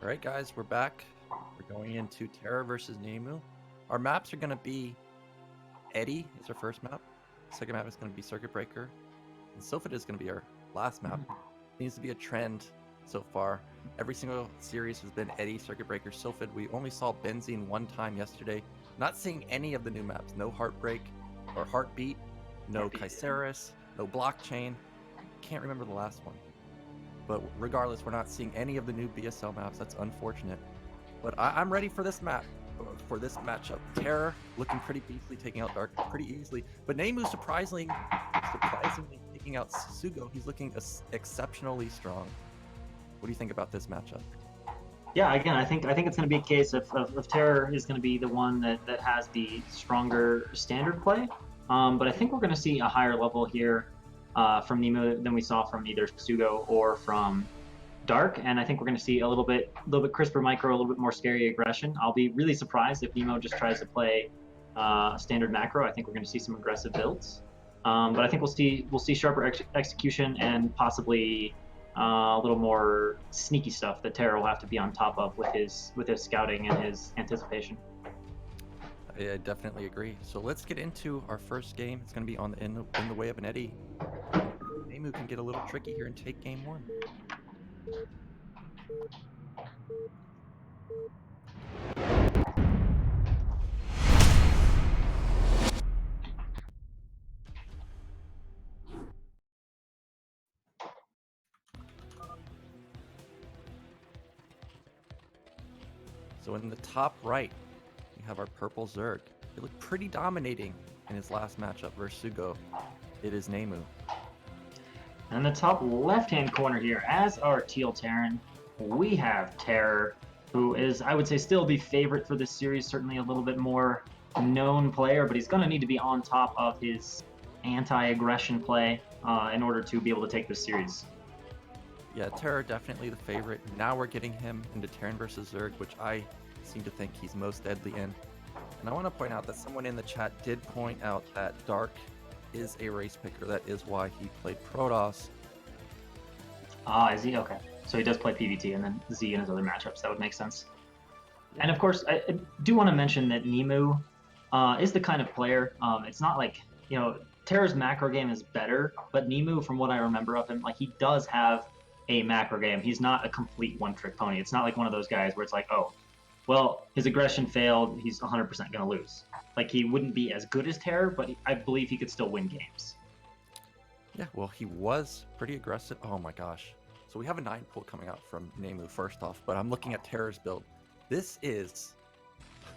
All right, guys, we're back. We're going into TerrOr versus NeMu. Our maps are going to be Eddy is our first map. Second map is going to be Circuit Breaker. And Sylphid is going to be our last map. Seems to be a trend so far. Every single series has been Eddy, Circuit Breaker, Sylphid. We only saw Benzene one time yesterday. Not seeing any of the new maps. No Heartbreak or Heartbeat. No Kyceris. No Blockchain. Can't remember the last one. But regardless, we're not seeing any of the new BSL maps. That's unfortunate. But I'm ready for this map, for this matchup. TerrOr looking pretty beastly, taking out Dark pretty easily. But NeMu surprisingly taking out Sugo. He's looking exceptionally strong. What do you think about this matchup? Yeah, again, I think it's going to be a case of TerrOr is going to be the one that has the stronger standard play. But I think we're going to see a higher level here from NeMu than we saw from either Sugo or from Dark, and I think we're going to see a little bit crisper micro, a little bit more scary aggression. I'll be really surprised if NeMu just tries to play standard macro. I think we're going to see some aggressive builds, but I think we'll see sharper execution and possibly a little more sneaky stuff that TerrOr will have to be on top of with his scouting and his anticipation. I definitely agree. So let's get into our first game. It's going to be in the way of an Eddy. NeMu can get a little tricky here and take game one. So in the top right, we have our purple Zerg. He looked pretty dominating in his last matchup versus Sugo. It is NeMu. And in the top left-hand corner here, as our Teal Terran, we have TerrOr, who is, I would say, still the favorite for this series, certainly a little bit more known player, but he's going to need to be on top of his anti-aggression play in order to be able to take this series. Yeah, TerrOr definitely the favorite. Now we're getting him into Terran versus Zerg, which I seem to think he's most deadly in. And I want to point out that someone in the chat did point out that Dark is a race picker. That is why he played Protoss. Is he? Okay. So he does play PvT and then Z in his other matchups. That would make sense. Yeah. And of course, I do want to mention that NeMu is the kind of player, it's not like, TerrOr's macro game is better, but NeMu, from what I remember of him, like he does have a macro game. He's not a complete one-trick pony. It's not like one of those guys where it's like, oh, well, his aggression failed, he's 100% going to lose. Like, he wouldn't be as good as TerrOr, but I believe he could still win games. Yeah, well, he was pretty aggressive. Oh my gosh. So we have a 9 pull coming out from NeMu first off, but I'm looking at TerrOr's build. This is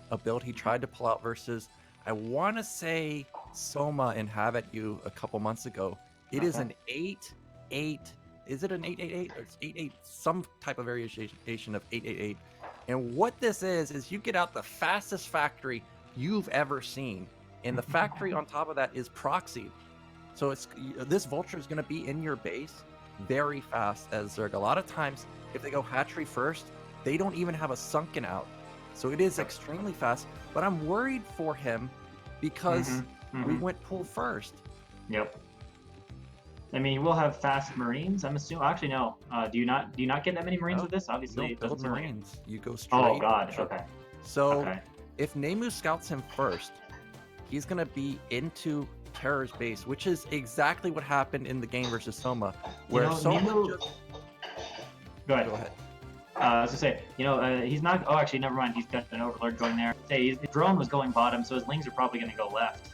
a build he tried to pull out versus, I want to say, Soma and Have At You a couple months ago. It is an 8-8. Is it an 8-8-8? Or it's 8-8, some type of variation of 8-8-8. And what this is you get out the fastest factory you've ever seen. And the factory on top of that is proxied. So this vulture is going to be in your base very fast as Zerg. A lot of times, if they go hatchery first, they don't even have a sunken out. So it is extremely fast. But I'm worried for him because we went pool first. Yep. I mean, he will have fast Marines. I'm assuming. Actually, no. Do you not get that many Marines with this? Obviously, it doesn't Marines. You go straight. Oh God. Okay. So if NeMu scouts him first, he's gonna be into TerrOr's base, which is exactly what happened in the game versus Soma, where Soma NeMu... Go ahead. I was gonna say, he's not. Oh, actually, never mind. He's got an Overlord going there. Say his drone was going bottom, so his lings are probably gonna go left.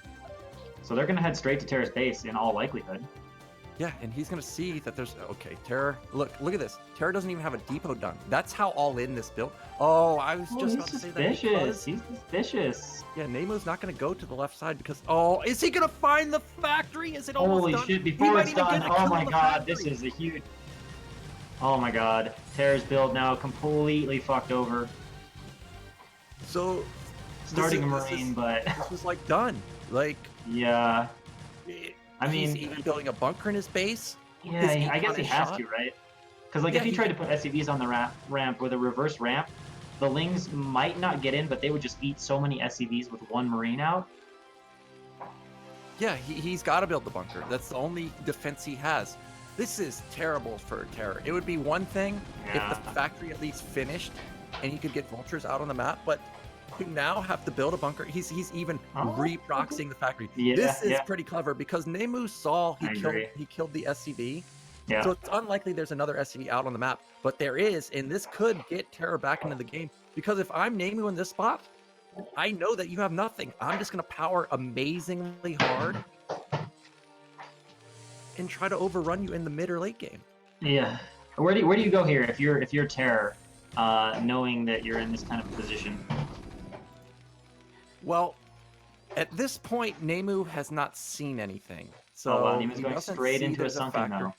So they're gonna head straight to TerrOr's base in all likelihood. Yeah, and he's gonna see that there's TerrOr. Look at this. TerrOr doesn't even have a depot done. That's how all in this build. Oh, I was just about to say that. He's suspicious. Yeah, NeMu's not gonna go to the left side because is he gonna find the factory? Is it almost done? Holy shit! Before it's done, oh my god, this is a huge. Oh my god, TerrOr's build now completely fucked over. So, starting a Marine, but this was like done. Like yeah. I mean, he's even building a bunker in his base. Yeah, I guess he has to, right? Because if he tried to put SCVs on the ramp with a reverse ramp, the Lings might not get in, but they would just eat so many SCVs with one Marine out. Yeah, he's got to build the bunker. That's the only defense he has. This is terrible for Terror. It would be one thing if Yeah. the factory at least finished and he could get vultures out on the map, but to now have to build a bunker, he's even Oh, reproxying the factory. yeah, This is yeah. pretty clever because NeMu saw I agree. he killed the SCV. Yeah. So it's unlikely there's another SCV out on the map, but there is, and this could get Terror back into the game. Because if I'm NeMu in this spot, I know that you have nothing. I'm just gonna power amazingly hard and try to overrun you in the mid or late game. Yeah. Where do you go here if you're Terror, knowing that you're in this kind of position? Well, at this point, NeMu has not seen anything. So Oh wow, Nemu's he going doesn't straight see into a there's sunken factor. now.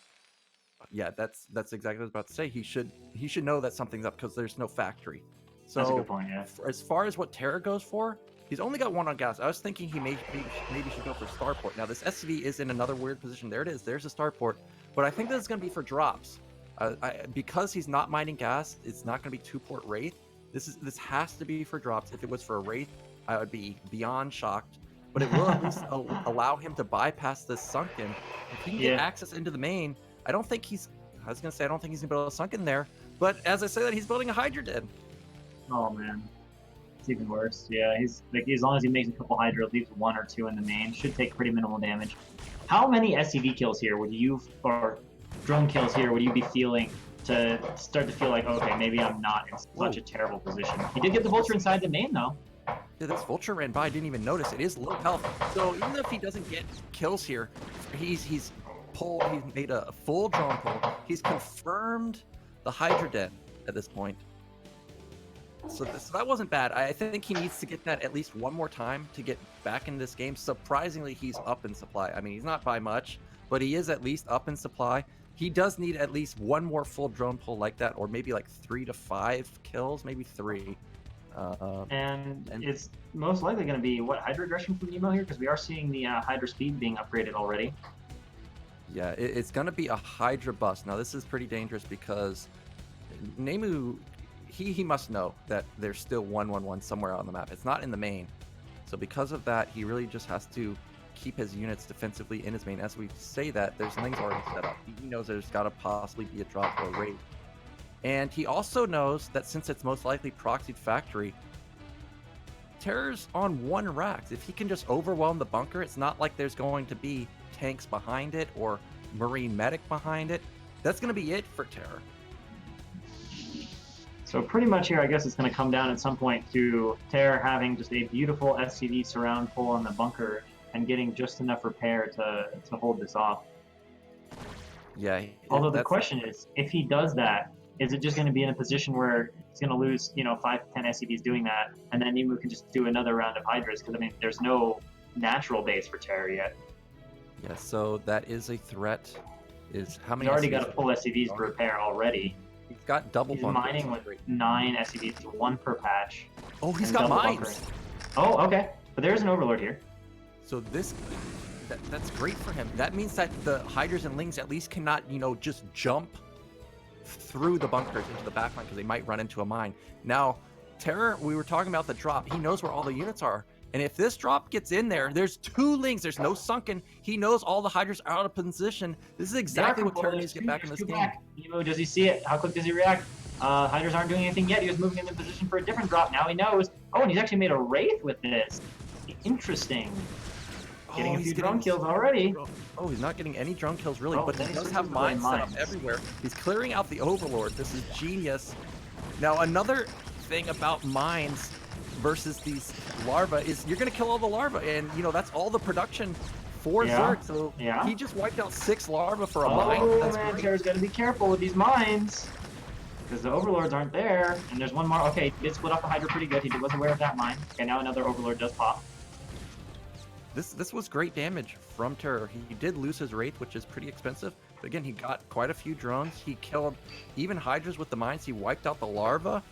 Yeah, that's exactly what I was about to say. He should know that something's up because there's no factory. So That's a good point, yeah. as far as what Terra goes for, he's only got one on gas. I was thinking he maybe should go for starport. Now this SCV is in another weird position. There it is. There's a starport, but I think this is going to be for drops. Because he's not mining gas, it's not going to be 2-port Wraith. This has to be for drops. If it was for a Wraith, I would be beyond shocked. But it will at least allow him to bypass this sunken. If he can get access into the main, I don't think he's going to build a sunken there. But as I say that, he's building a Hydra Den. Oh man, it's even worse. Yeah, he's like, as long as he makes a couple Hydra, leaves 1 or 2 in the main, should take pretty minimal damage. How many SCV kills here would you, or drone kills here, would you be feeling to start to feel like, okay, maybe I'm not in such a terrible position? He did get the vulture inside the main though. Yeah, this vulture ran by. I didn't even notice. It is low health. So even if he doesn't get kills here, he's made a full drone pull. He's confirmed the Hydra Den at this point. So that wasn't bad. I think he needs to get that at least one more time to get back in this game. Surprisingly, he's up in supply. I mean, he's not by much, but he is at least up in supply. He does need at least one more full drone pull like that, or maybe like 3 to 5 kills, maybe 3. And it's most likely going to be, what, Hydra aggression from NeMu here? Because we are seeing the Hydra speed being upgraded already. Yeah, it's going to be a Hydra bust. Now, this is pretty dangerous because NeMu, he must know that there's still 1-1-1 somewhere on the map. It's not in the main. So because of that, he really just has to keep his units defensively in his main. As we say that, there's things already set up. He knows there's got to possibly be a drop or a raid. And he also knows that since it's most likely proxied factory, Terror's on 1 Rax. If he can just overwhelm the bunker, it's not like there's going to be tanks behind it or Marine medic behind it. That's going to be it for Terror. So pretty much here, I guess it's going to come down at some point to Terror having just a beautiful SCV surround pull on the bunker and getting just enough repair to hold this off. Yeah. Although the question is, if he does that, is it just going to be in a position where he's going to lose, 5 to 10 SCVs doing that, and then NeMu can just do another round of Hydras? Because, I mean, there's no natural base for Terror yet. Yeah, so that is a threat. Is how many? He's already got to pull SCVs for repair already. He's got double He's bunkers. mining with 9 SCVs, 1 per patch. Oh, he's got mines. Bunkering. Oh, okay. But there's an Overlord here. So that's great for him. That means that the Hydras and Lings at least cannot, just jump through the bunkers into the backline because they might run into a mine. Now, Terror, we were talking about the drop. He knows where all the units are. And if this drop gets in there, there's 2 Lings. There's no sunken. He knows all the Hydras are out of position. This is exactly what Terror needs to get back in this game. NeMu, does he see it? How quick does he react? Hydras aren't doing anything yet. He was moving into position for a different drop. Now he knows. Oh, and he's actually made a Wraith with this. Interesting. Getting a few drone kills already. Oh, he's not getting any drone kills really, but he does he's have mines set up everywhere. He's clearing out the Overlord. This is genius. Now, another thing about mines versus these larvae is you're going to kill all the larvae, and that's all the production for Zerg. So he just wiped out 6 larvae for a mine. Oh man, Terror's got to be careful with these mines because the Overlords aren't there, and there's one more. Okay, he did split off the Hydra pretty good. He was aware of that mine. Okay, now another Overlord does pop. This was great damage from Terror. He did lose his Wraith, which is pretty expensive. But again, he got quite a few drones. He killed even Hydras with the mines. He wiped out the larva.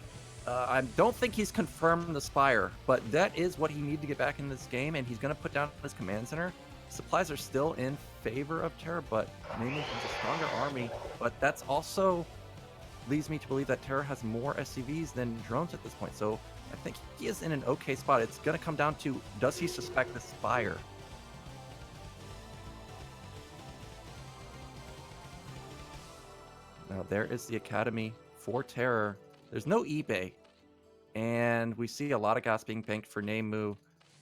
I don't think he's confirmed the Spire, but that is what he needed to get back in this game, and he's going to put down his command center. Supplies are still in favor of Terror, but NeMu has a stronger army. But that's also leads me to believe that Terror has more SCVs than drones at this point. So I think he is in an okay spot. It's going to come down to, does he suspect the Spire? Now there is the Academy for TerrOr. There's no eBay, and we see a lot of gas being banked for NeMu.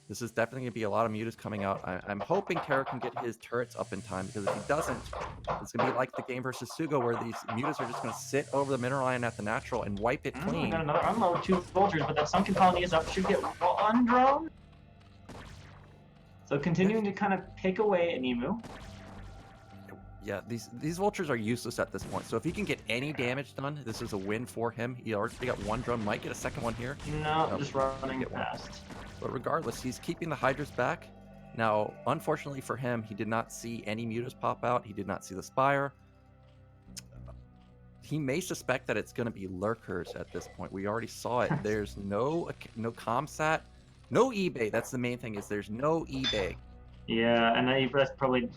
This is definitely going to be a lot of mutas coming out. I'm hoping TerrOr can get his turrets up in time, because if he doesn't, it's going to be like the game versus Sugo, where these mutas are just going to sit over the mineral line at the natural and wipe it We clean. got another unload, 2 vultures, but that sunken colony is up. Should get one drone. So continuing to kind of pick away at NeMu. Yeah, these vultures are useless at this point. So if he can get any damage done, this is a win for him. He already got one drone, might get a second one here. No, just running past. But regardless, he's keeping the Hydras back. Now, unfortunately for him, he did not see any mutas pop out. He did not see the Spire. He may suspect that it's going to be lurkers at this point. We already saw it. There's no comsat, no eBay. That's the main thing, is there's no eBay. Yeah, and that probably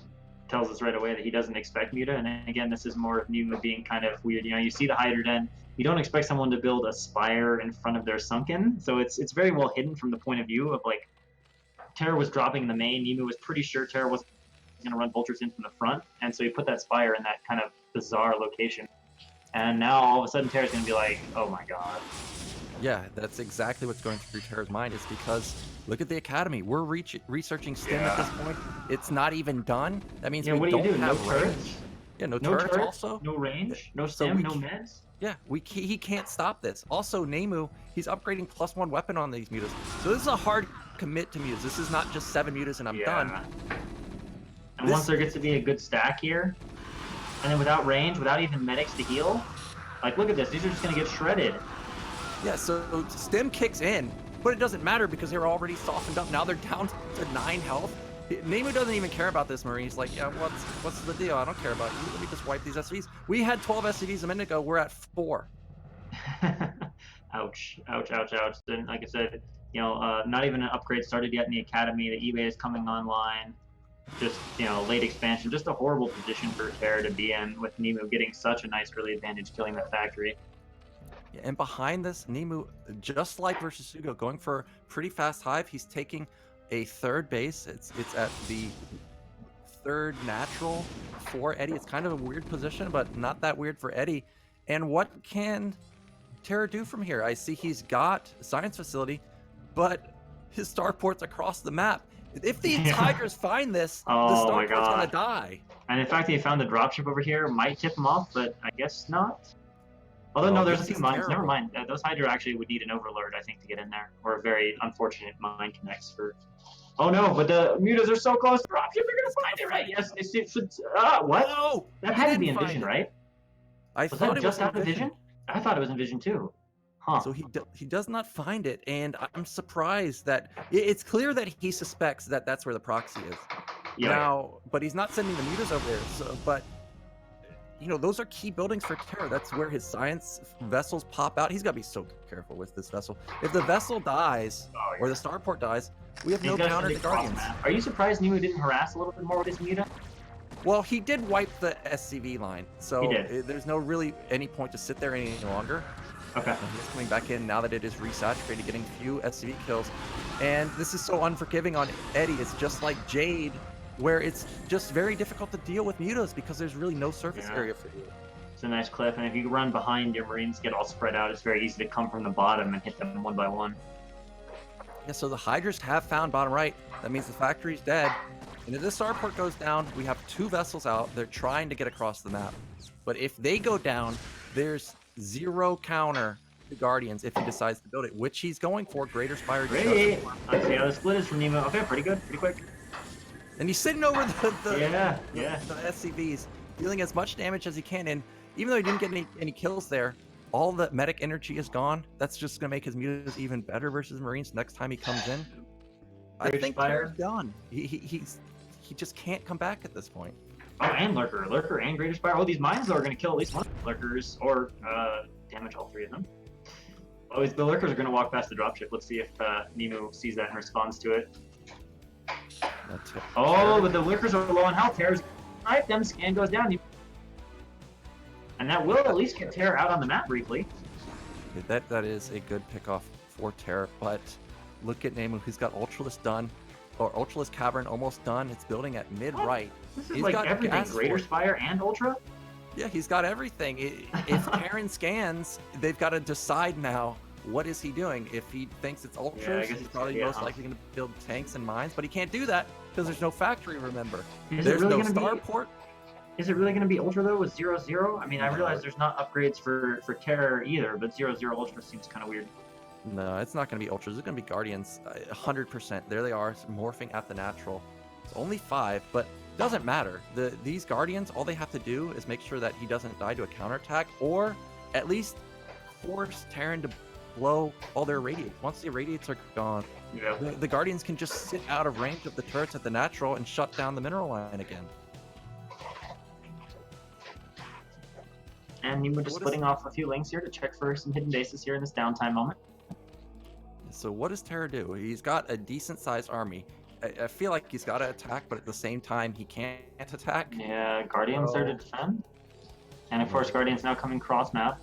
tells us right away that he doesn't expect muta. And then again, this is more of NeMu being kind of weird. You know, you see the Hydra Den. You don't expect someone to build a Spire in front of their sunken. So it's very well hidden from the point of view of, like, TerrOr was dropping in the main. NeMu was pretty sure TerrOr was going to run vultures in from the front. And so he put that Spire in that kind of bizarre location. And now all of a sudden TerrOr's going to be like, oh my god. Yeah, that's exactly what's going through TerrOr's mind, is because look at the Academy. We're researching Stim at this point. It's not even done. That means we what don't do you do? have No range. turrets? Yeah, no No turrets turrets, also. no range, no So Stim, we no ca- meds. Yeah, he can't stop this. Also, NeMu, he's upgrading +1 weapon on these mutas. So this is a hard commit to mutas. This is not just 7 mutas and I'm done. And once there gets to be a good stack here, and then without range, without even medics to heal, like, look at this. These are just going to get shredded. Yeah, so Stim kicks in, but it doesn't matter because they're already softened up. Now they're down to 9 health. NeMu doesn't even care about this, Marine. He's like, yeah, what's the deal? I don't care about you. Let me just wipe these SCVs. We had 12 SCVs a minute ago. We're at 4. Ouch, ouch, ouch, ouch. Then, like I said, you know, not even an upgrade started yet in the Academy. The eBay is coming online. Just, you know, late expansion. Just a horrible position for TerrOr to be in, with NeMu getting such a nice early advantage, killing that factory. Yeah, and behind this, NeMu, just like versus Sugo, going for a pretty fast hive. He's taking a 3rd base. It's at the 3rd natural for Eddie. It's kind of a weird position, but not that weird for Eddie. And what can TerrOr do from here? I see he's got a science facility, but his starport's across the map. If these Hydras find this, the starport's gonna die. And in fact, they found the dropship over here. Might tip him off, but I guess not. Although, no, there's a few mines. Never mind. Those Hydra actually would need an overlord, I think, to get in there. Or a very unfortunate mine connects for... Oh no, but the mutas are so close. Dropship, they're gonna find it, right? Yes, it should... what? No! That had to be in Vision, right? I thought it was out of Vision? I thought it was in Vision too. Huh. So he does not find it, and I'm surprised that it's clear that he suspects that that's where the proxy is. Yeah. Now, but he's not sending the mutas over there. So, but you know, those are key buildings for TerrOr. That's where his science vessels pop out. He's got to be so careful with this vessel. If the vessel dies or the starport dies, we have no counter to Guardians. Are you surprised NeMu didn't harass a little bit more with his muta? Well, he did wipe the SCV line, so there's no really any point to sit there any longer. Okay. He's coming back in now that it is resaturated, getting few SCV kills. And this is so unforgiving on Eddie. It's just like Jade, where it's just very difficult to deal with mutas because there's really no surface area for you. It's a nice cliff, and if you run behind, your Marines get all spread out. It's very easy to come from the bottom and hit them one by one. Yeah, so the Hydras have found bottom right. That means the factory's dead. And if this starport goes down, we have 2 vessels out. They're trying to get across the map. But if they go down, there's 0 counter to Guardians if he decides to build it, which he's going for. Greater Spire. Great! Let's see how the split is from NeMu. Okay, pretty good, pretty quick. And he's sitting over the the SCVs, dealing as much damage as he can. And even though he didn't get any kills there, all the medic energy is gone. That's just going to make his mutas even better versus Marines next time he comes in. I think TerrOr's done. He just can't come back at this point. Oh, and Lurker and Greater Spire. Oh, these mines, though, are going to kill at least one of the Lurkers, or damage all 3 of them. Oh, the Lurkers are going to walk past the dropship. Let's see if NeMu sees that and responds to it. Oh, but the Lurkers are low on health. TerrOr's right, them scan goes down. And that will at least get TerrOr out on the map briefly. That is a good pickoff for TerrOr, but look at NeMu. He's got Ultralist done, or Ultralist Cavern almost done. It's building at mid-right. This is like everything. Greater Spire and Ultra? Yeah, he's got everything. If Terran scans, they've got to decide now, what is he doing? If he thinks it's Yeah, I ultras, guess he's it's probably yeah. most likely going to build tanks and mines, but he can't do that because there's no factory, remember. Is it There's really no gonna be? starport. Is it really going to be Ultra though with 0-0? I mean, I No, realize there's not upgrades for Terror either, but 0-0 Ultra seems kind of weird. no, it's not going to be ultras. It's going to be guardians, 100%. There they are, morphing at the natural. It's only 5, but doesn't matter. These guardians, all they have to do is make sure that he doesn't die to a counterattack, or at least force Terran to blow all their radiates. Once the radiates are gone, Yeah. the guardians can just sit out of range of the turrets at the natural and shut down the mineral line again. And NeMu just What is- splitting off a few links here to check for some hidden bases here in this downtime moment. So what does Terra do? He's got a decent sized army. I feel like he's got to attack, but at the same time he can't attack. Yeah, Guardians there to Oh. defend. And of course, Yeah. Guardians now coming cross map.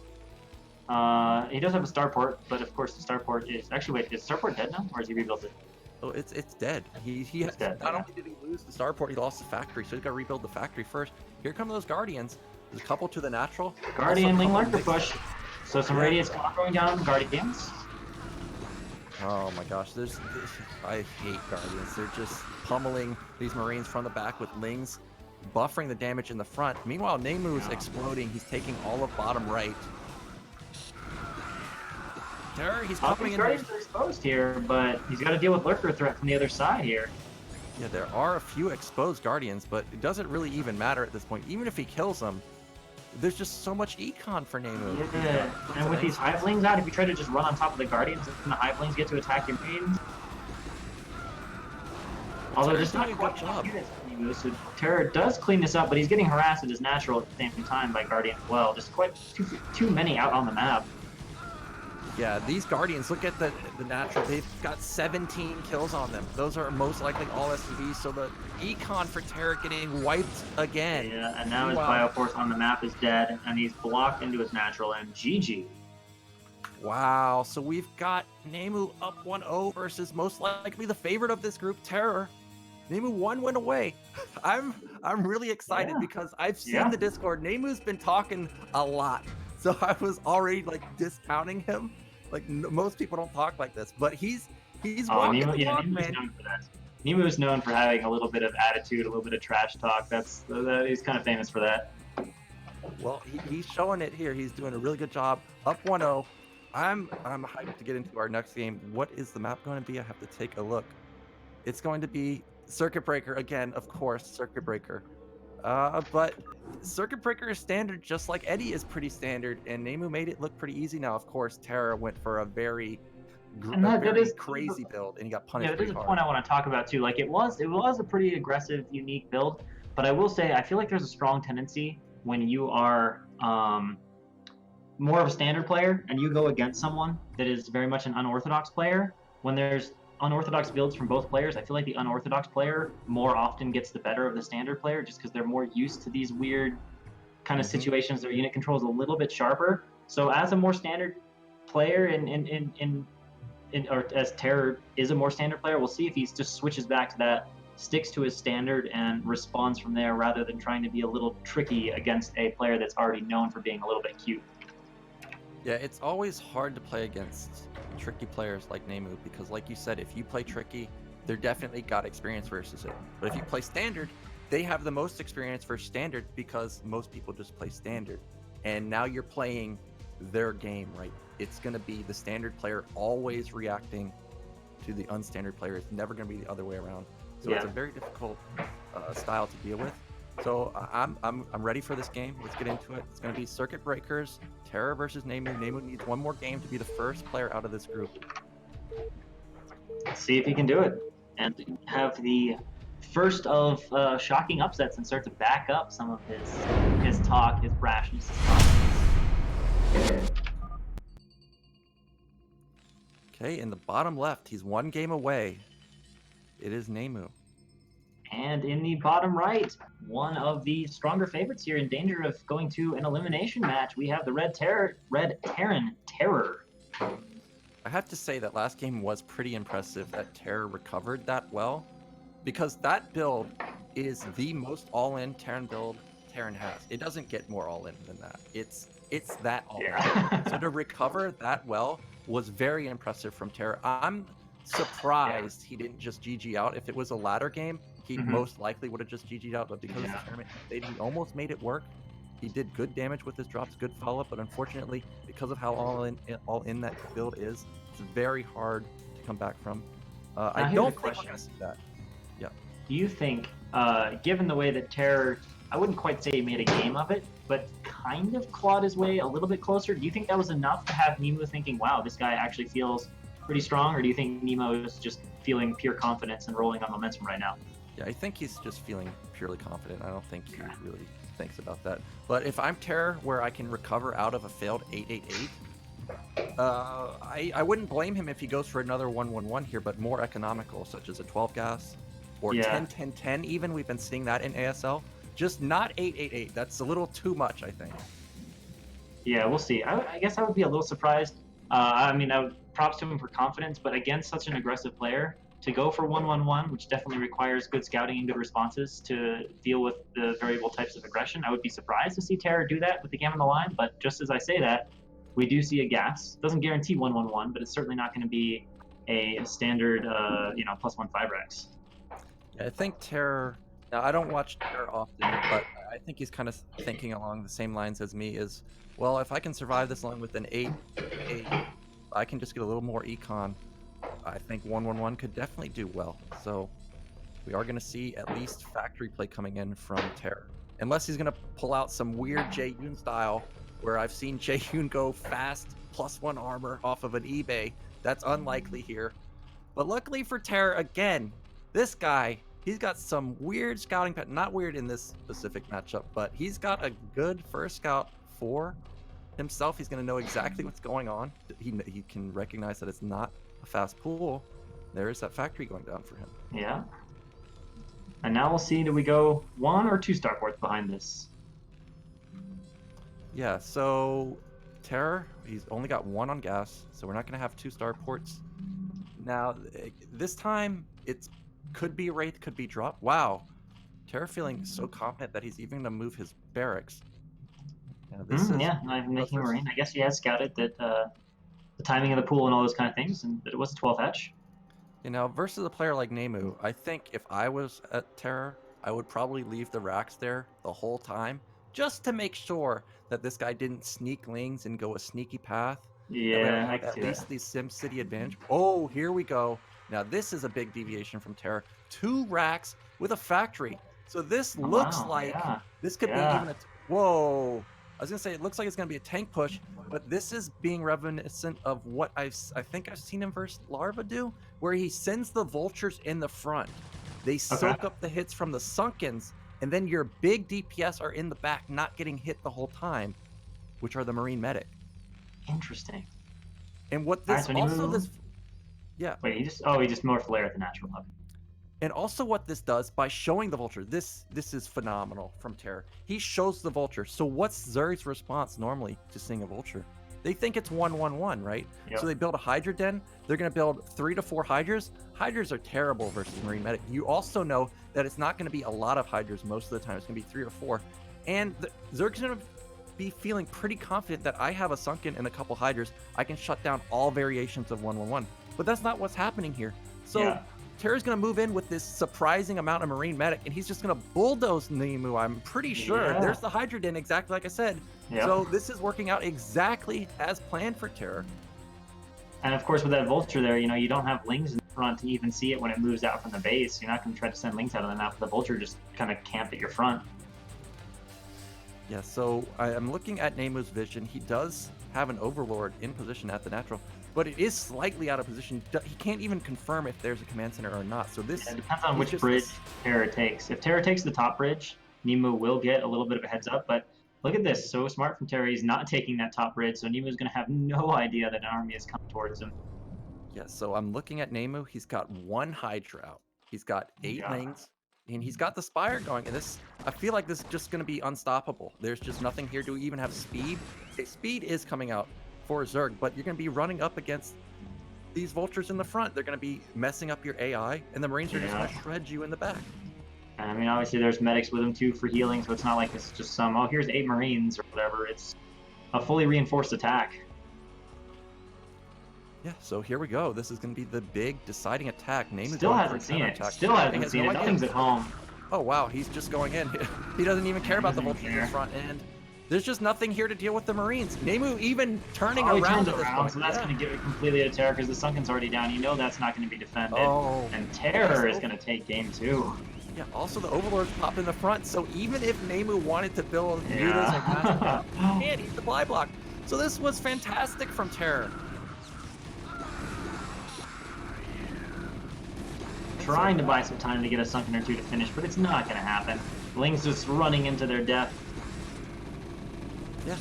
He does have a starport, but of course the starport is actually wait, is starport dead now, or has he rebuilt it? Oh, it's dead. He has, dead, not yeah. only did he lose the starport, he lost the factory, so he's got to rebuild the factory first. Here come those guardians. There's a couple to the natural. Guardian also a Ling couple Lurker mixed- push. So some Yeah. radiates going down on the Guardians. Oh my gosh, I hate guardians. They're just pummeling these marines from the back with lings, buffering the damage in the front. Meanwhile, NeMu's exploding. He's taking all of bottom right. Terror, he's coming These in there. Guardians are exposed here, but he's got to deal with Lurker threat from the other side here. Yeah, there are a few exposed guardians, but it doesn't really even matter at this point. Even if he kills them, there's just so much econ for NeMu. Yeah, and with these Hivelings out, if you try to just run on top of the Guardians and the Hivelings get to attack your mains. Although just not doing a quite good job. units for NeMu, so Terror does clean this up, but he's getting harassed at his natural at the same time by Guardian as well. Just quite too many out on the map. Yeah, these guardians, look at the natural. They've got 17 kills on them. Those are most likely all SCVs, so the econ for Terror getting wiped again. Yeah, and now his Meanwhile- Bioforce on the map is dead, and he's blocked into his natural, and GG. Wow, so we've got NeMu up 1-0 versus most likely the favorite of this group, Terror. NeMu 1 went away. I'm really excited Yeah. because I've seen Yeah. the Discord. NeMu's been talking a lot, so I was already like discounting him. Like most people don't talk like this, but he's walking NeMu, the yeah, talk, NeMu's man. known for that. NeMu is known for having a little bit of attitude, a little bit of trash talk. He's kind of famous for that. Well, he's showing it here. He's doing a really good job. Up 1-0. I'm hyped to get into our next game. What is the map going to be? I have to take a look. It's going to be Circuit Breaker again, of course, Circuit Breaker. But Circuit Breaker is standard, just like Eddie is pretty standard, and NeMu made it look pretty easy. Now, of course, Terra went for a very crazy build, and he got punished. Yeah, there's a pretty point hard. I want to talk about too. Like it was a pretty aggressive, unique build, but I will say I feel like there's a strong tendency when you are more of a standard player and you go against someone that is very much an unorthodox player. When there's unorthodox builds from both players, I feel like the unorthodox player more often gets the better of the standard player just because they're more used to these weird kind of situations. Their unit control is a little bit sharper. So as a more standard player or as Terror is a more standard player, we'll see if he just switches back to that, sticks to his standard, and responds from there rather than trying to be a little tricky against a player that's already known for being a little bit cute. Yeah, it's always hard to play against tricky players like NeMu because, like you said, if you play tricky, they're definitely got experience versus it. But if you play standard, they have the most experience for standard because most people just play standard. And now you're playing their game, right? It's going to be the standard player always reacting to the unstandard player. It's never going to be the other way around. So it's a very difficult style to deal with. So I'm ready for this game. Let's get into it. It's going to be Circuit Breakers, Terror versus NeMu. NeMu needs one more game to be the first player out of this group. Let's see if he can do it and have the first of shocking upsets and start to back up some of his talk, his brashness, his confidence. Okay, in the bottom left, he's one game away. It is NeMu. And in the bottom right, one of the stronger favorites here in danger of going to an elimination match, we have the Red Terran Terror. I have to say that last game was pretty impressive that Terror recovered that well, because that build is the most all-in Terran build Terran has. It doesn't get more all-in than that. It's that all-in. Yeah. So to recover that well was very impressive from Terra. I'm surprised he didn't just GG out. If it was a ladder game, he most likely would have just GG'd out, but because it's a tournament, he almost made it work. He did good damage with his drops, good follow-up, but unfortunately, because of how all in that build is, it's very hard to come back from. I don't think we're gonna see that. Yeah. Do you think, given the way that TerrOr, I wouldn't quite say he made a game of it, but kind of clawed his way a little bit closer, do you think that was enough to have NeMu thinking, wow, this guy actually feels pretty strong, or do you think NeMu is just feeling pure confidence and rolling on momentum right now? Yeah, I think he's just feeling purely confident. I don't think he really thinks about that. But if I'm TerrOr, where I can recover out of a failed 888, I wouldn't blame him if he goes for another 111 here, but more economical, such as a 12 gas or 10-10-10 even. We've been seeing that in ASL. Just not 888. That's a little too much, I think. Yeah, we'll see. I guess I would be a little surprised. I mean, I would props to him for confidence, but against such an aggressive player, to go for 111, which definitely requires good scouting and good responses to deal with the variable types of aggression, I would be surprised to see TerrOr do that with the game on the line. But just as I say that, we do see a gas. Doesn't guarantee 111, but it's certainly not going to be a standard, +1 5-rex. Yeah, I think TerrOr. Now, I don't watch TerrOr often, but I think he's kind of thinking along the same lines as me. Is, well, if I can survive this long with an 8-8, I can just get a little more econ. I think 111 could definitely do well. So we are going to see at least factory play coming in from TerrOr. Unless he's going to pull out some weird Jaehyun style, where I've seen Jaehyun go fast +1 armor off of an eBay. That's unlikely here. But luckily for TerrOr, again, this guy, he's got some weird scouting pattern. Not weird in this specific matchup, but he's got a good first scout for himself. He's going to know exactly what's going on. He can recognize that it's not a fast pool. There is that factory going down for him. Yeah. And now we'll see, do we go 1 or 2 starports behind this? Yeah, so TerrOr, he's only got 1 on gas, so we're not going to have 2 starports. Now, this time, it could be Wraith, could be drop. Wow. TerrOr feeling so confident that he's even going to move his barracks. Now, this is I'm making Marine. I guess he has scouted that the timing of the pool and all those kind of things, and that it was a 12 hatch. You know, versus a player like NeMu, I think if I was at TerrOr, I would probably leave the racks there the whole time, just to make sure that this guy didn't sneak lings and go a sneaky path. Yeah, I can at see least that. the SimCity advantage. Oh, here we go. Now this is a big deviation from TerrOr. 2 racks with a factory. So this looks like this could be even a... Whoa. I was going to say, it looks like it's going to be a tank push, but this is being reminiscent of what I think I've seen him versus Larva do, where he sends the vultures in the front. They soak up the hits from the sunkens, and then your big DPS are in the back, not getting hit the whole time, which are the Marine Medic. Interesting. And what this Wait, he just morphed Lair at the natural level. And also what this does, by showing the vulture, this is phenomenal from TerrOr. He shows the vulture. So what's Zerg's response normally to seeing a vulture? They think it's 1-1-1, right? Yep. So they build a Hydra den. They're going to build 3 to 4 Hydras. Hydras are terrible versus Marine Medic. You also know that it's not going to be a lot of Hydras most of the time. It's going to be 3 or 4. And Zerg's going to be feeling pretty confident that I have a Sunken and a couple Hydras. I can shut down all variations of 1-1-1. But that's not what's happening here. So TerrOr's going to move in with this surprising amount of Marine Medic, and he's just going to bulldoze NeMu, I'm pretty sure. There's the Hydra Den, exactly like I said. So this is working out exactly as planned for TerrOr. And of course, with that vulture there, you don't have lings in front to even see it when it moves out from the base. You're not going to try to send lings out of the map. The vulture just kind of camp at your front. Yeah, so I'm looking at NeMu's vision. He does have an Overlord in position at the natural, but it is slightly out of position. He can't even confirm if there's a command center or not. So this it depends on which bridge TerrOr takes. If TerrOr takes the top bridge, NeMu will get a little bit of a heads up, but look at this. So smart from TerrOr. He's not taking that top bridge, so NeMu is going to have no idea that an army is coming towards him. Yeah, so I'm looking at NeMu. He's got 1 Hydra out. He's got 8 lings, and he's got the Spire going. And this, I feel like this is just going to be unstoppable. There's just nothing here to even have speed. Okay, speed is coming out for Zerg, but you're going to be running up against these vultures in the front. They're going to be messing up your AI, and the Marines are just going to shred you in the back. And I mean, obviously there's medics with him too for healing, so it's not like it's just some, oh, here's 8 Marines or whatever. It's a fully reinforced attack. Yeah, so here we go. This is going to be the big deciding attack. NeMu Still going for a hasn't seen it. counterattack. Still He hasn't has seen no it. idea. Nothing's at home. Oh, wow, he's just going in. He doesn't even care about the Doesn't vultures in care. front, and there's just nothing here to deal with the Marines. NeMu even turning Oh, he around turns at this around, point. so that's Yeah. going to give it completely to TerrOr because the Sunken's already down. You know that's not going to be defended. Oh. And TerrOr is going to take game 2. Yeah, also the Overlords pop in the front, so even if NeMu wanted to build mutas like that, he can't, he's supply block. So this was fantastic from TerrOr. Trying to buy some time to get a Sunken or 2 to finish, but it's not going to happen. Ling's just running into their death. Yeah,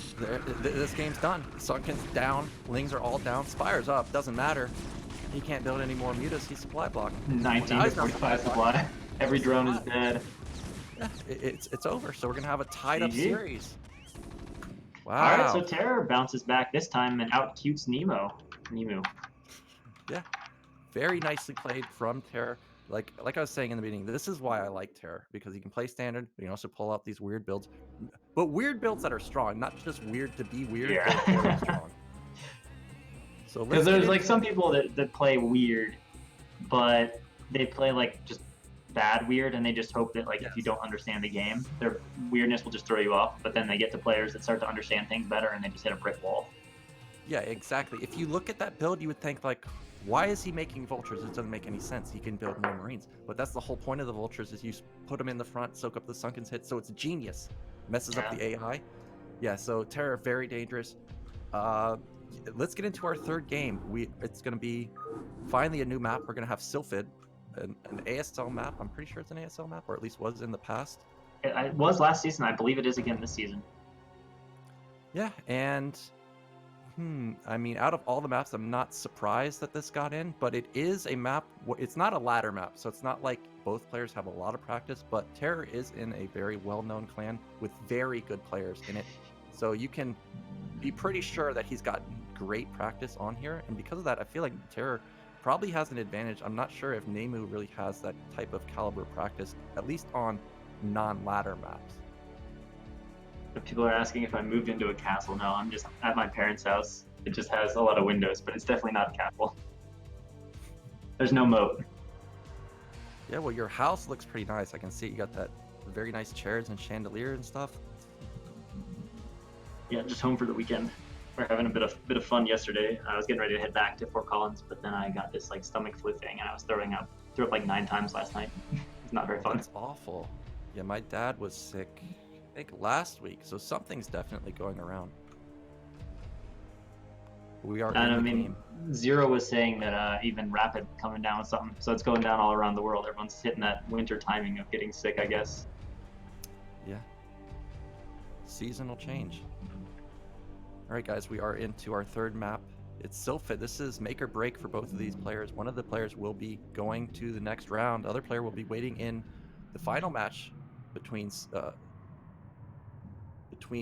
this game's done. Sunken's down, Lings are all down, Spire's up, doesn't matter. He can't build any more mutas, he's supply block. 19 to 45 supply. Every drone is dead. Yeah, it's over, so we're going to have a tied up GG. series. Wow. All right, so TerrOr bounces back this time and out-cutes NeMu. Yeah, very nicely played from TerrOr. Like I was saying in the beginning, this is why I like TerrOr, because he can play standard, but he can also pull out these weird builds. But weird builds that are strong, not just weird to be weird, but very strong. So because there's like some people that play weird, but they play like just bad weird, and they just hope that like if you don't understand the game, their weirdness will just throw you off. But then they get to players that start to understand things better, and they just hit a brick wall. Yeah, exactly. If you look at that build, you would think like, why is he making vultures? It doesn't make any sense. He can build more Marines. But that's the whole point of the vultures, is you put them in the front, soak up the Sunken's hit, so it's genius. Messes up the AI. Yeah, so TerrOr, very dangerous. Let's get into our third game. It's going to be finally a new map. We're going to have Sylphid, an ASL map. I'm pretty sure it's an ASL map, or at least was in the past. It was last season. I believe it is again this season. Yeah, and I mean, out of all the maps, I'm not surprised that this got in, but it is a map. It's not a ladder map, so it's not like both players have a lot of practice, but TerrOr is in a very well-known clan with very good players in it. So you can be pretty sure that he's got great practice on here, and because of that, I feel like TerrOr probably has an advantage. I'm not sure if NeMu really has that type of caliber practice, at least on non-ladder maps. People are asking if I moved into a castle. No, I'm just at my parents' house. It just has a lot of windows, but it's definitely not a castle. There's no moat. Yeah, well, your house looks pretty nice. I can see you got that very nice chairs and chandelier and stuff. Yeah, just home for the weekend. We're having a bit of fun yesterday. I was getting ready to head back to Fort Collins, but then I got this like stomach flu thing, and I was throwing up. Threw up like 9 times last night. It's not very fun. That's awful. Yeah, my dad was sick, I think last week, so something's definitely going around. We are And in I the mean, game. Zero was saying that even Rapid coming down with something, so it's going down all around the world. Everyone's hitting that winter timing of getting sick, I guess. Yeah. Seasonal change. All right, guys, we are into our third map. It's Sylphid. This is make or break for both of these players. One of the players will be going to the next round. The other player will be waiting in the final match between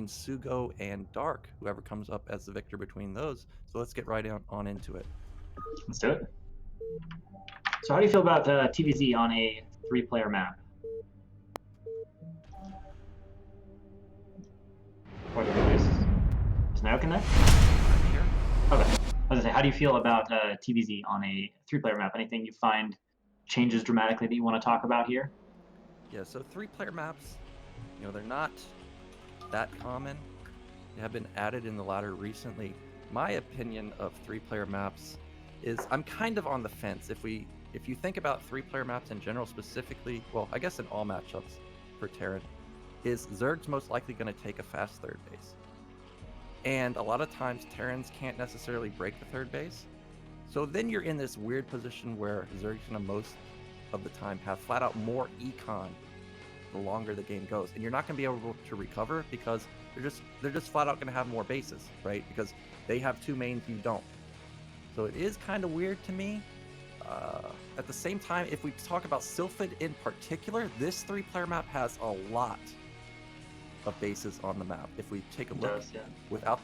Sugo and Dark, whoever comes up as the victor between those. So let's get right on into it. Let's do it. So how do you feel about TVZ on a 3-player map? Or is Now connect? Here. Okay. I was gonna say, how do you feel about TVZ on a 3-player map? Anything you find changes dramatically that you want to talk about here? Yeah, so 3-player maps, they're not that common. They have been added in the ladder recently. My opinion of 3-player maps is I'm kind of on the fence. If you think about 3-player maps in general, specifically, well, I guess in all matchups for Terran, is Zerg's most likely going to take a fast third base. And a lot of times Terrans can't necessarily break the third base. So then you're in this weird position where Zerg's going to most of the time have flat out more econ the longer the game goes, and you're not going to be able to recover because they're just flat out going to have more bases, right? Because they have 2 mains, you don't. So it is kind of weird to me. At the same time, if we talk about Sylphid in particular, this 3-player map has a lot of bases on the map. If we take a look without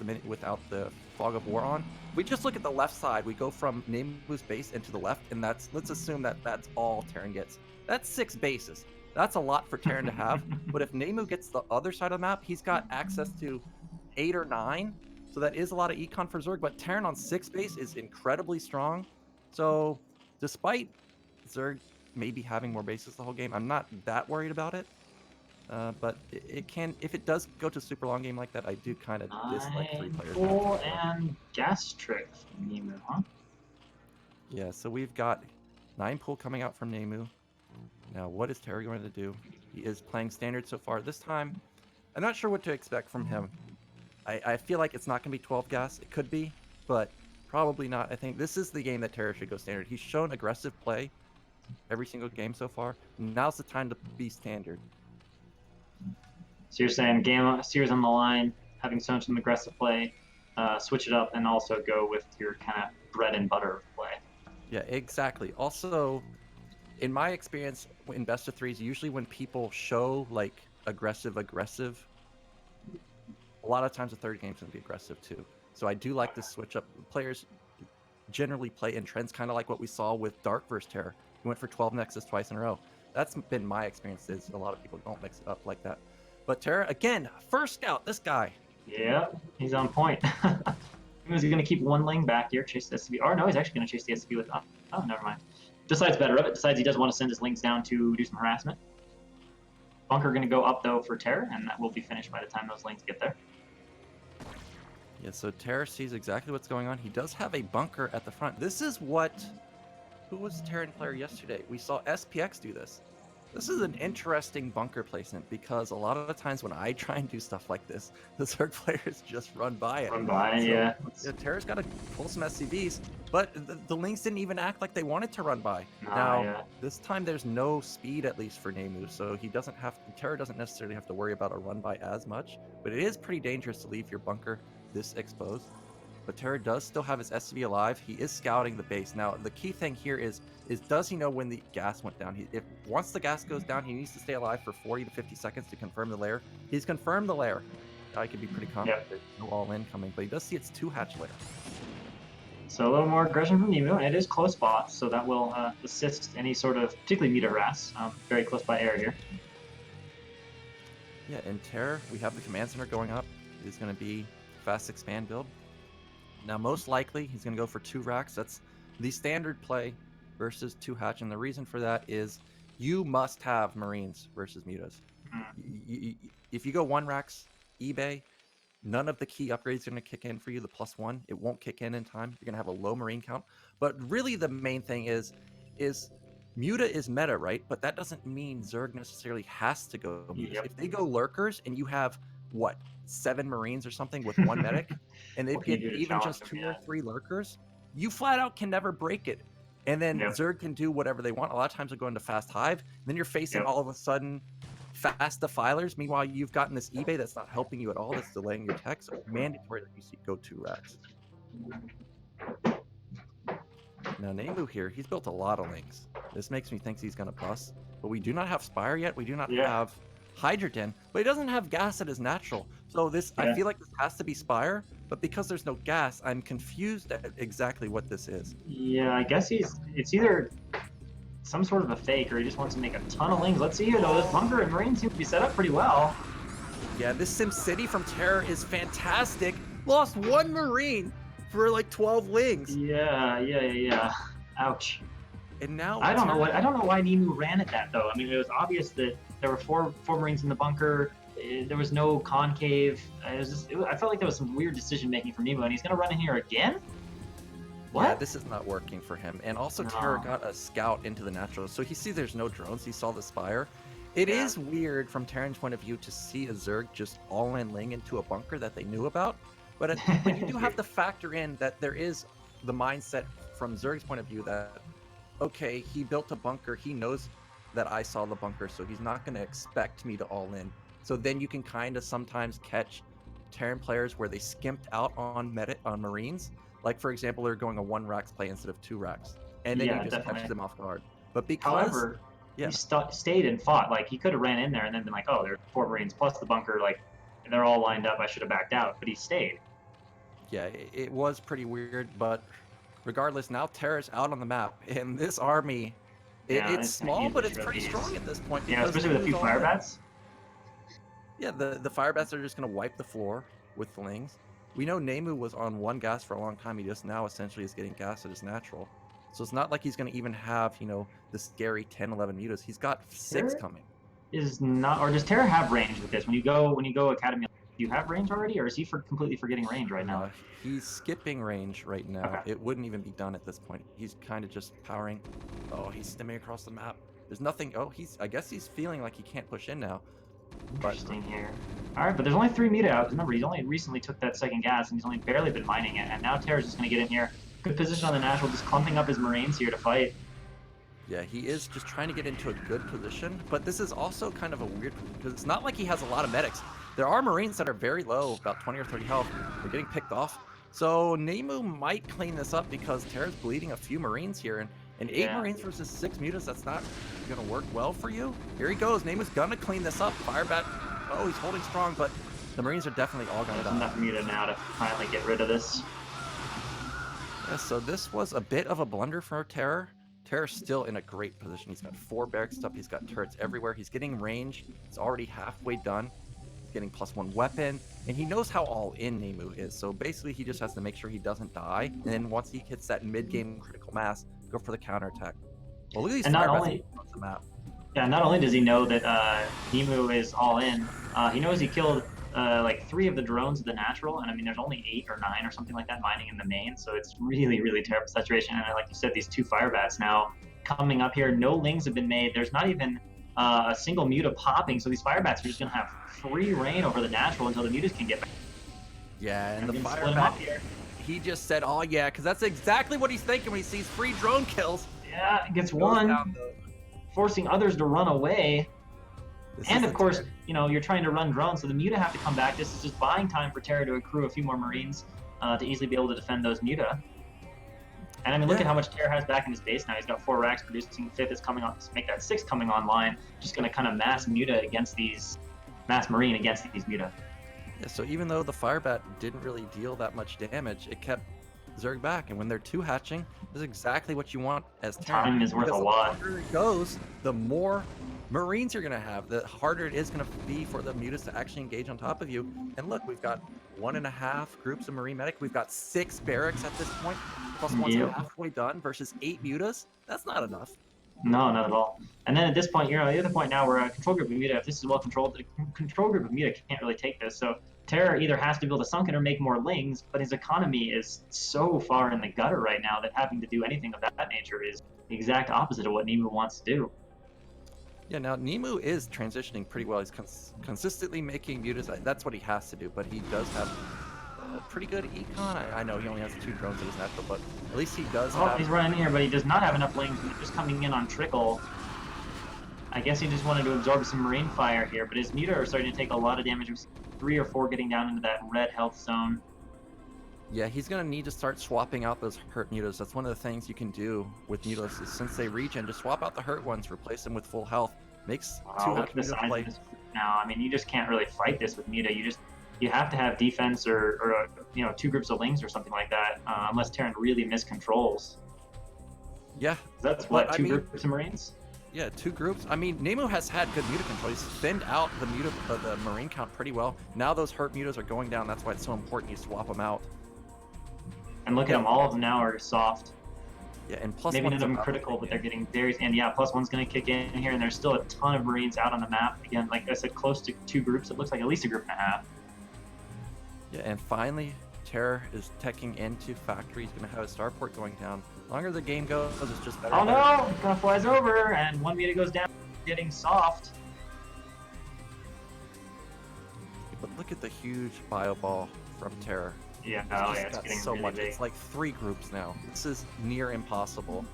the Fog of War on, we just look at the left side. We go from NeMu's base into the left, and let's assume that that's all Terran gets. That's 6 bases. That's a lot for Terran to have. But if NeMu gets the other side of the map, he's got access to 8 or 9. So that is a lot of econ for Zerg. But Terran on 6 base is incredibly strong. So despite Zerg maybe having more bases the whole game, I'm not that worried about it. But it can, if it does go to a super long game like that, I do kind of dislike 3 players. Pull and gas trick from NeMu, huh? Yeah, so we've got 9 pull coming out from NeMu. Now, what is Terry going to do? He is playing standard so far. This time, I'm not sure what to expect from him. I feel like it's not going to be 12 gas. It could be, but probably not. I think this is the game that Terry should go standard. He's shown aggressive play every single game so far. Now's the time to be standard. So you're saying series on the line, having shown some aggressive play, switch it up, and also go with your kind of bread and butter play. Yeah, exactly. Also, in my experience in best of threes, usually when people show like aggressive, a lot of times the third game's gonna be aggressive too. So I do like this switch up. Players generally play in trends, kind of like what we saw with Dark versus Terror. He went for 12 Nexus twice in a row. That's been my experience. Is a lot of people don't mix it up like that. But Terra, again, first scout, this guy. Yeah, he's on point. He's going to keep one lane back here, chase the SCB. Or no, he's actually going to chase the SCB with... Oh, never mind. Decides better of it. Decides he does want to send his links down to do some harassment. Bunker going to go up, though, for Terror, and that will be finished by the time those links get there. Yeah, so Terror sees exactly what's going on. He does have a bunker at the front. This is what... Who was the Terran player yesterday? We saw SPX do this. This is an interesting bunker placement because a lot of the times when I try and do stuff like this, the Zerg players just run by it. Run by, so, yeah. Terra's got to pull some SCVs, but the links didn't even act like they wanted to run by. This time there's no speed, at least for NeMu, so he doesn't have Terra doesn't necessarily have to worry about a run by as much, but it is pretty dangerous to leave your bunker this exposed. But Terra does still have his SCV alive. He is scouting the base. Now, the key thing here is does he know when the gas went down? Once the gas goes down, he needs to stay alive for 40 to 50 seconds to confirm the lair. He's confirmed the lair. I could be pretty confident there's no all-in coming, but he does see it's 2-hatch lair. So a little more aggression from NeMu, and it is close spots, so that will assist any sort of, particularly meter harass. Very close by air here. Yeah, in Terror, we have the command center going up. It's going to be fast expand build. Now, most likely, he's going to go for 2 racks. That's the standard play versus 2-hatch, and the reason for that is you must have Marines versus Mutas. If you go 1 racks eBay, none of the key upgrades are going to kick in for you. The +1, it won't kick in time. You're going to have a low Marine count. But really, the main thing is Muta is meta, right? But that doesn't mean Zerg necessarily has to go Mutas. Yep. If they go Lurkers and you have, what, 7 Marines or something with 1 medic, and they get even just 2 or 3 Lurkers, you flat out can never break it. And then Zerg can do whatever they want. A lot of times they'll go into fast hive. Then you're facing all of a sudden fast defilers. Meanwhile, you've gotten this eBay that's not helping you at all. That's delaying your tech. So it's mandatory that you go 2 racks. Now, NeMu here, he's built a lot of links. This makes me think he's going to bust. But we do not have Spire yet. We do not have Hydrogen. But he doesn't have gas at his natural. So this, I feel like this has to be Spire. But because there's no gas, I'm confused at exactly what this is. Yeah, I guess it's either some sort of a fake or he just wants to make a ton of links. Let's see here, though. This bunker and Marine seem to be set up pretty well. Yeah, this SimCity from Terror is fantastic. Lost 1 Marine for like 12 lings. Yeah. Ouch. And now I don't know why NeMu ran at that though. I mean, it was obvious that there were four Marines in the bunker. There was no concave. I felt like there was some weird decision making from NeMu, and he's gonna run in here again. What? Yeah, this is not working for him. And also, Terror got a scout into the natural, so he sees there's no drones. He saw the Spire. It is weird from Terran's point of view to see a Zerg just all-in ling into a bunker that they knew about. But you do have to factor in that there is the mindset from Zerg's point of view that, okay, he built a bunker. He knows that I saw the bunker, so he's not going to expect me to all-in. So then you can kind of sometimes catch Terran players where they skimped out on Marines. Like, for example, they're going a 1 racks play instead of 2 racks. And then you just catch them off guard. But because... However, he stayed and fought. Like, he could have ran in there and then been like, oh, there's 4 Marines plus the bunker. Like, they're all lined up. I should have backed out. But he stayed. Yeah, it was pretty weird. But regardless, now Terra's out on the map. And this army Yeah, It's it's gonna small, easily but it's shred pretty these. strong at this point Yeah, because especially with a Nemu's few all fire in. bats. Yeah, the fire bats are just gonna wipe the floor with the lings. We know NeMu was on one gas for a long time. He just now essentially is getting gas at his natural. So it's not like he's gonna even have, the scary 10, 11 mutas. He's got 6 Terror coming. is not, or does Terror have range with this? When you go Academy, do you have range already, or is he completely forgetting range right now? He's skipping range right now. Okay. It wouldn't even be done at this point. He's kind of just powering. Oh, he's stimming across the map. There's nothing. Oh, I guess he's feeling like he can't push in now. Interesting here. All right, but there's only 3 meat out. Remember, he's only recently took that second gas, and he's only barely been mining it. And now Terra's just going to get in here. Good position on the natural, just clumping up his Marines here to fight. Yeah, he is just trying to get into a good position, but this is also kind of a weird because it's not like he has a lot of medics. There are Marines that are very low, about 20 or 30 health. They're getting picked off. So NeMu might clean this up because Terra's bleeding a few Marines here, and 8 Yeah. Marines versus 6 mutas, that's not going to work well for you. Here he goes. NeMu's going to clean this up. Firebat, oh, he's holding strong, but the Marines are definitely all going to There's die. enough muta now to finally get rid of this. Yeah, so this was a bit of a blunder for TerrOr. TerrOr's still in a great position. He's got 4 barracks up. He's got turrets everywhere. He's getting range. He's already halfway done. He's getting +1 weapon. And he knows how all in NeMu is. So basically, he just has to make sure he doesn't die. And then once he hits that mid-game critical mass, go for the counterattack. Well, look at these And not firebats only, across the map. yeah, not only does he know that NeMu is all in, he knows he killed like 3 of the drones of the natural, and I mean there's only 8 or 9 or something like that mining in the main, so it's really, really terrible saturation. And like you said, these 2 fire bats now coming up here. No lings have been made. There's not even a single muta popping, so these fire bats are just gonna have free reign over the natural until the mutas can get back. Yeah, and the Split fire him bat, up here. he just said, oh yeah, because that's exactly what he's thinking when he sees free drone kills. Yeah, gets Goes one, down the- forcing others to run away. This And is of a course, Terror. you're trying to run drones, so the muta have to come back. This is just buying time for Terra to accrue a few more Marines to easily be able to defend those muta. And I mean, look at how much Terra has back in his base now. He's got 4 racks producing. 5th is coming on. Make that 6th coming online. Just going to kind of mass muta against these, mass Marine against these muta. Yeah, so even though the Firebat didn't really deal that much damage, it kept Zerg back. And when they're 2 hatching, this is exactly what you want as Terran. Time is worth Because a lot. The longer it goes, the more Marines you're going to have, the harder it is going to be for the mutas to actually engage on top of you. And look, we've got 1.5 groups of Marine Medic. We've got 6 barracks at this point. Plus one's Yep. halfway done versus 8 mutas. That's not enough. No, not at all. And then at this point, the other point now where a control group of muta, if this is well controlled, the control group of muta can't really take this. So Terror either has to build a sunken or make more lings, but his economy is so far in the gutter right now that having to do anything of that nature is the exact opposite of what NeMu wants to do. Yeah, now NeMu is transitioning pretty well. He's consistently making mutas. That's what he has to do, but he does have a pretty good econ. I know he only has 2 drones in his natural, but at least he does have... He's running in here, but he does not have enough lings. He's just coming in on trickle. I guess he just wanted to absorb some Marine fire here, but his muta are starting to take a lot of damage. 3 or 4 getting down into that red health zone. Yeah, he's going to need to start swapping out those hurt mutas. That's one of the things you can do with mutas is since they regen, just swap out the hurt ones, replace them with full health. Makes 2 Look at the mutas size play. of this now. I mean, you just can't really fight this with muta. You have to have defense or 2 groups of lings or something like that, unless Terran really miscontrols. Yeah. That's what, 2 groups of Marines? Yeah, 2 groups. I mean, NeMu has had good muta control. He's thinned out the Marine count pretty well. Now those hurt mutas are going down. That's why it's so important you swap them out. And look at them. All of them now are soft. Yeah, and plus maybe one none of them critical, but they're getting very... And yeah, plus one's going to kick in here, and there's still a ton of Marines out on the map. Again, like I said, close to 2 groups. It looks like at least a group and a half. Yeah, and finally, Terror is teching into factory. He's going to have a starport going down. The longer the game goes, it's just better. Oh no! It kind of flies over, and 1 meter goes down, getting soft. But look at the huge bio ball from Terror. Yeah, it's getting so really much. big. It's like 3 groups now. This is near impossible.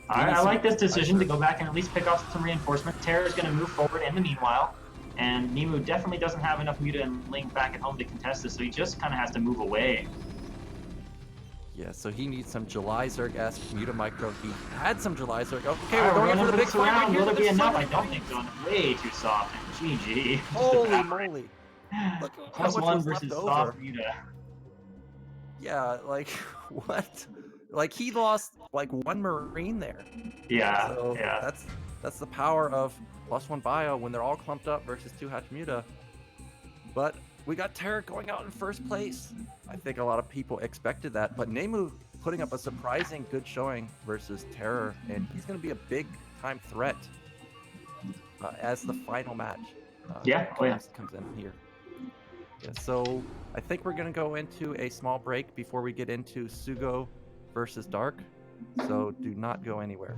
I like this decision to go back and at least pick off some reinforcement. Terror is going to move forward in the meanwhile, and NeMu definitely doesn't have enough muta and ling back at home to contest this, so he just kind of has to move away. Yeah, so he needs some July Zerg-esque muta micro. He had some July Zerg. Okay, All we're right, going in for the big fight right here. Will it be There's enough? so I many don't think so. And way too soft. And GG. Holy moly. Look how much +1 was versus left soft over. muta. Yeah, like, what? Like he lost like 1 Marine there. Yeah, So yeah. that's the power of +1 bio when they're all clumped up versus 2 Hatchmuta. But we got TerrOr going out in first place. I think a lot of people expected that, but NeMu putting up a surprising good showing versus TerrOr, and he's going to be a big time threat as the final match Yeah, oh yeah. comes in here. Yeah, so I think we're going to go into a small break before we get into Sugo versus Dark. So do not go anywhere.